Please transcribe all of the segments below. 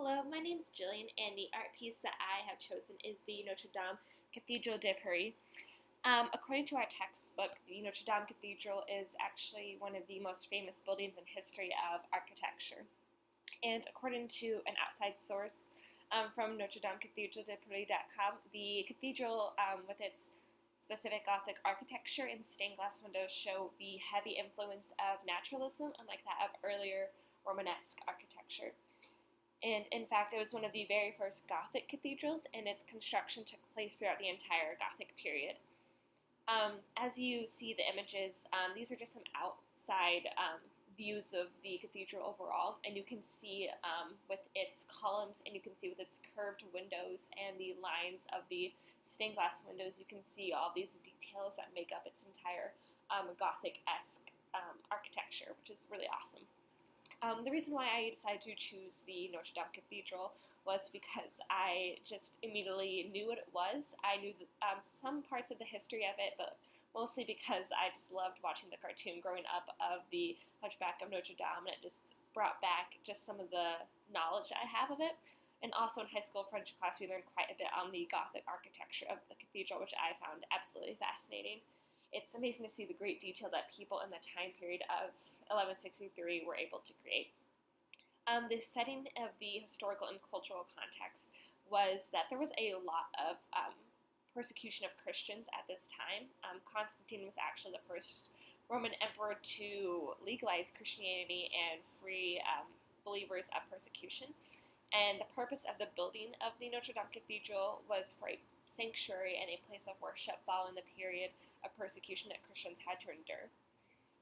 Hello, my name is Jillian, and the art piece that I have chosen is the Notre Dame Cathedral de Paris. According to our textbook, the Notre Dame Cathedral is actually one of the most famous buildings in history of architecture. And according to an outside source from Notre Dame Cathedral de Paris.com, the cathedral, with its specific Gothic architecture and stained glass windows, show the heavy influence of naturalism, unlike that of earlier Romanesque architecture. And in fact, it was one of the very first Gothic cathedrals, and its construction took place throughout the entire Gothic period. As you see the images, these are just some outside views of the cathedral overall, and you can see with its columns, and you can see with its curved windows and the lines of the stained glass windows, you can see all these details that make up its entire Gothic-esque architecture, which is really awesome. The reason why I decided to choose the Notre Dame Cathedral was because I just immediately knew what it was. I knew some parts of the history of it, but mostly because I just loved watching the cartoon growing up of the Hunchback of Notre Dame, and it just brought back just some of the knowledge I have of it. And also in high school French class, we learned quite a bit on the Gothic architecture of the cathedral, which I found absolutely fascinating. It's amazing to see the great detail that people in the time period of 1163 were able to create. The setting of the historical and cultural context was that there was a lot of persecution of Christians at this time. Constantine was actually the first Roman emperor to legalize Christianity and free believers of persecution. And the purpose of the building of the Notre Dame Cathedral was for a sanctuary and a place of worship following the period of persecution that Christians had to endure.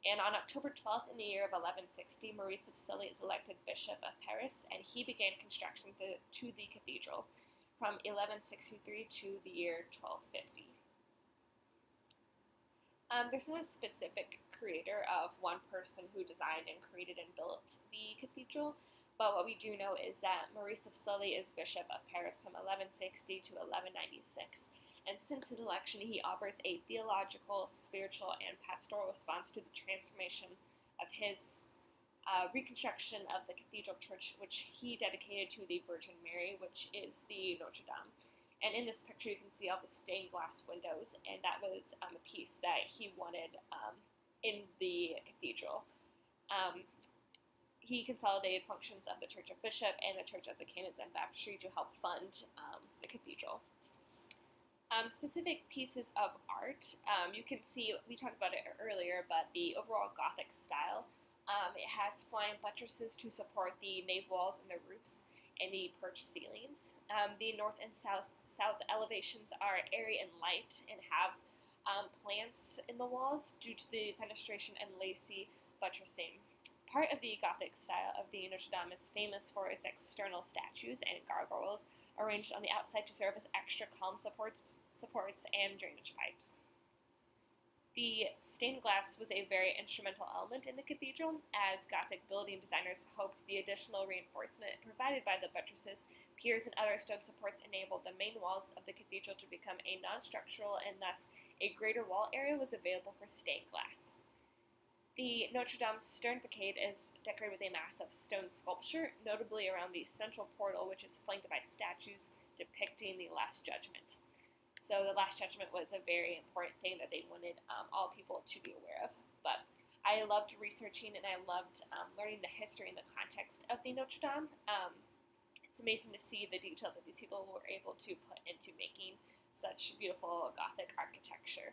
And on October 12th in the year of 1160, Maurice of Sully is elected Bishop of Paris, and he began construction to the cathedral from 1163 to the year 1250. There's not a specific creator of one person who designed and created and built the cathedral, but what we do know is that Maurice of Sully is Bishop of Paris from 1160 to 1196. And since his election, he offers a theological, spiritual, and pastoral response to the transformation of his reconstruction of the cathedral church, which he dedicated to the Virgin Mary, which is the Notre Dame. And in this picture, you can see all the stained glass windows, and that was a piece that he wanted in the cathedral. He consolidated functions of the Church of Bishop and the Church of the Canons and Baptistry to help fund the cathedral. Specific pieces of art, you can see, we talked about it earlier, but the overall Gothic style. It has flying buttresses to support the nave walls and the roofs and the perched ceilings. The north and south elevations are airy and light and have plants in the walls due to the fenestration and lacy buttressing. Part of the Gothic style of the Notre Dame is famous for its external statues and gargoyles arranged on the outside to serve as extra column supports and drainage pipes. The stained glass was a very instrumental element in the cathedral, as Gothic building designers hoped the additional reinforcement provided by the buttresses, piers, and other stone supports enabled the main walls of the cathedral to become a non-structural, and thus a greater wall area was available for stained glass. The Notre Dame's stern facade is decorated with a massive stone sculpture, notably around the central portal, which is flanked by statues depicting the Last Judgment. So the Last Judgment was a very important thing that they wanted all people to be aware of. But I loved researching, and I loved learning the history and the context of the Notre Dame. It's amazing to see the detail that these people were able to put into making such beautiful Gothic architecture.